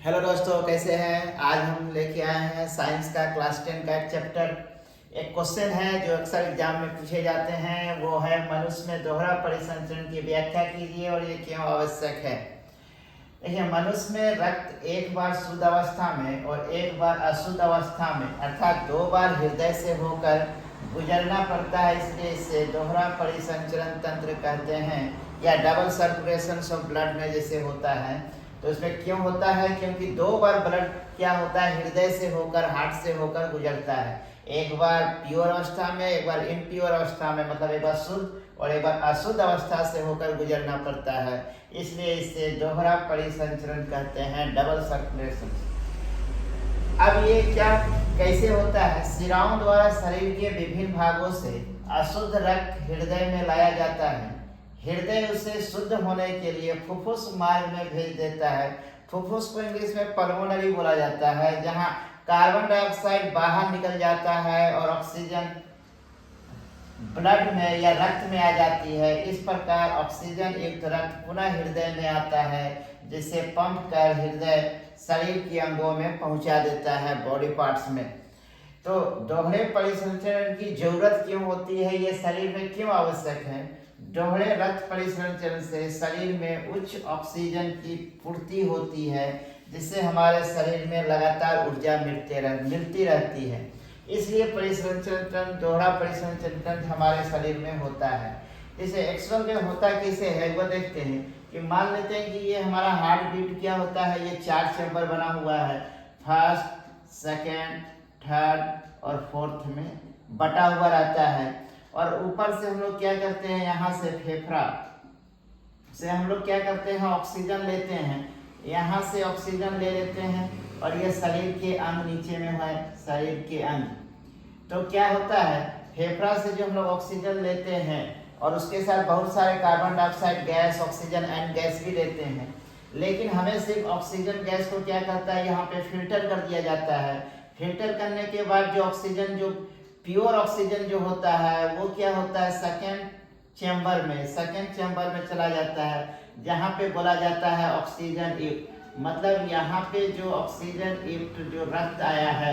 Hello दोस्तों, कैसे हैं। आज हम लेके आए हैं साइंस का क्लास 10 का एक चैप्टर। एक क्वेश्चन है जो अक्सर एग्जाम में पूछे जाते हैं, वो है मनुष्य में दोहरा परिसंचरण की व्याख्या कीजिए और ये क्यों आवश्यक है। देखिए, मनुष्य में रक्त एक बार शुद्ध अवस्था में और एक बार अशुद्ध अवस्था में अर्थात 2 बार हृदय से होकर गुजरना पड़ता है, इसलिए इसे दोहरा परिसंचरण तंत्र कहते हैं, या डबल सर्कुलेशन ऑफ ब्लड में जैसे होता है। तो इसमें क्यों होता है, क्योंकि 2 बार ब्लड क्या होता है, हृदय से होकर हार्ट से होकर गुजरता है। एक बार प्योर अवस्था में, एक बार इम्प्योर अवस्था में, मतलब एक बार शुद्ध और एक बार अशुद्ध अवस्था से होकर गुजरना पड़ता है, इसलिए इसे दोहरा परिसंचरण कहते हैं, डबल सर्कुलेशन। अब ये क्या कैसे होता है, शिराओं द्वारा शरीर के विभिन्न भागों से अशुद्ध रक्त हृदय में लाया जाता है। हृदय उसे शुद्ध होने के लिए फुफ्फुस मार्ग में भेज देता है। फुफ्फुस को इंग्लिश में पल्मोनरी बोला जाता है, जहां कार्बन डाइऑक्साइड बाहर निकल जाता है और ऑक्सीजन ब्लड में या रक्त में आ जाती है। इस प्रकार ऑक्सीजन युक्त रक्त पुनः हृदय में आता है, जिसे पंप कर हृदय शरीर के अंगों में पहुंचा देता है, बॉडी पार्ट्स में। तो दोहरे परिसंचरण की जरूरत क्यों होती है, ये शरीर में क्यों आवश्यक है। दोहरे रक्त परिसंचरण से शरीर में उच्च ऑक्सीजन की पूर्ति होती है, जिससे हमारे शरीर में लगातार ऊर्जा मिलती रहती है। इसलिए परिसंचरण दोहरा परिसंचरण हमारे शरीर में होता है। जैसे एक्सटर्नल में होता कैसे है वो देखते हैं कि मान लेते हैं कि ये हमारा हार्ट बीट क्या होता है, ये 4 चैम्बर बना हुआ है, फर्स्ट, सेकेंड, थर्ड और फोर्थ में बटा हुआ रहता है। और ऊपर से हम लोग क्या करते हैं, यहाँ से फेफड़ा से हम लोग क्या करते हैं, ऑक्सीजन लेते हैं, यहाँ से ऑक्सीजन ले लेते हैं और ये शरीर के अंग नीचे में है, शरीर के अंग। तो क्या होता है, फेफड़ा से जो हम लोग ऑक्सीजन लेते हैं और उसके साथ बहुत सारे carbon dioxide gas, oxygen and gas भी लेते हैं, लेकिन हमें सिर्फ ऑक्सीजन गैस को क्या करता है, यहाँ पे फिल्टर कर दिया जाता है। फिल्टर करने के बाद जो ऑक्सीजन, जो प्योर ऑक्सीजन जो होता है, वो क्या होता है, सेकेंड चैम्बर में चला जाता है, जहाँ पे बोला जाता है ऑक्सीजन युक्त। मतलब यहाँ पे जो ऑक्सीजन युक्त जो रक्त आया है,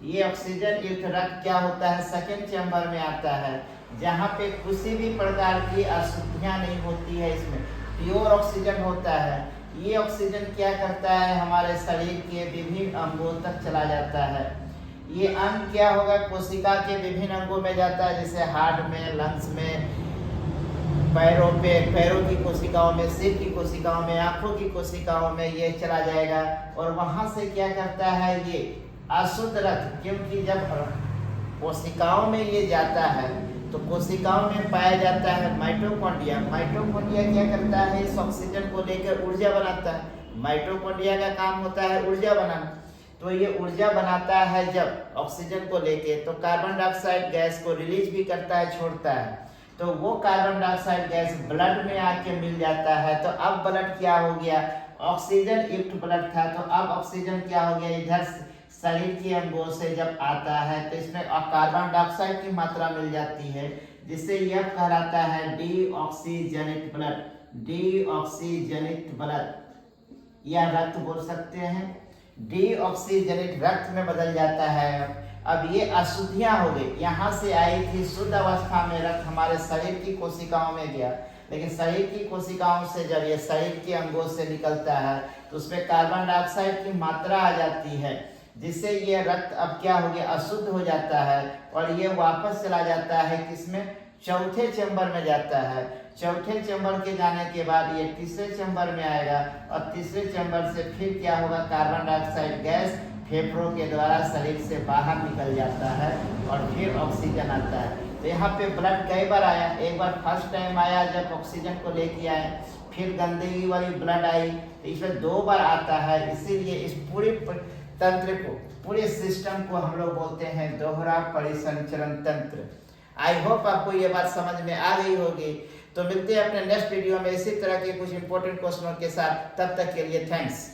ये ऑक्सीजन युक्त रक्त क्या होता है, सेकेंड चैम्बर में आता है, जहाँ पे किसी भी प्रकार की अशुद्धियाँ नहीं होती है, इसमें प्योर ऑक्सीजन होता है। ये ऑक्सीजन क्या करता है, हमारे शरीर के विभिन्न अंगों तक चला जाता है। ये अंग क्या होगा, कोशिका के विभिन्न अंगों में जाता है, जैसे हार्ट में, लंग्स में, पैरों की कोशिकाओं में, सिर की कोशिकाओं में, आंखों की कोशिकाओं में ये चला जाएगा। और वहां से क्या करता है, ये अशुद्ध रक्त, क्योंकि जब कोशिकाओं में ये जाता है तो कोशिकाओं में पाया जाता है माइटोकॉन्ड्रिया। माइटोकॉन्ड्रिया क्या करता है, इस ऑक्सीजन को लेकर ऊर्जा बनाता है। माइटोकॉन्ड्रिया का काम होता है ऊर्जा बनाना। तो ये ऊर्जा बनाता है जब ऑक्सीजन को लेके, तो कार्बन डाइऑक्साइड गैस को रिलीज भी करता है, छोड़ता है। तो वो कार्बन डाइऑक्साइड गैस ब्लड में आके मिल जाता है। तो अब ब्लड क्या हो गया, ऑक्सीजन युक्त ब्लड था, तो अब ऑक्सीजन क्या हो गया, इधर शरीर के अंगों से जब आता है तो इसमें कार्बन डाइऑक्साइड की मात्रा मिल जाती है, जिससे यह कहलाता है डीऑक्सीजनित ब्लड। डीऑक्सीजनित ब्लड या रक्त बोल सकते हैं, डीऑक्सीजनित रक्त में बदल जाता है। अब ये अशुद्धियां हो गई, यहाँ से आई थी शुद्ध अवस्था में रक्त, हमारे शरीर की कोशिकाओं में गया, लेकिन शरीर की कोशिकाओं से जब ये शरीर के अंगों से निकलता है तो उसमें कार्बन डाइऑक्साइड की मात्रा आ जाती है, जिससे ये रक्त अब क्या हो गया, अशुद्ध हो जाता है और ये वापस चला जाता है किसमें, चौथे चैम्बर में जाता है। चौथे चैम्बर के जाने के बाद ये तीसरे चैम्बर में आएगा और तीसरे चैम्बर से फिर क्या होगा, कार्बन डाइऑक्साइड गैस फेफड़ों के द्वारा शरीर से बाहर निकल जाता है और फिर ऑक्सीजन आता है। तो यहाँ पे ब्लड कई बार आया, एक बार फर्स्ट टाइम आया जब ऑक्सीजन को लेके आए, फिर गंदगी वाली ब्लड आई, तो इसमें 2 बार आता है। इसीलिए इस पूरे तंत्र को, पूरे सिस्टम को हम लोग बोलते हैं दोहरा परिसंचरण तंत्र। आई होप आपको ये बात समझ में आ गई होगी। तो मिलते हैं अपने नेक्स्ट वीडियो में इसी तरह के कुछ इंपॉर्टेंट क्वेश्चनों के साथ। तब तक के लिए थैंक्स।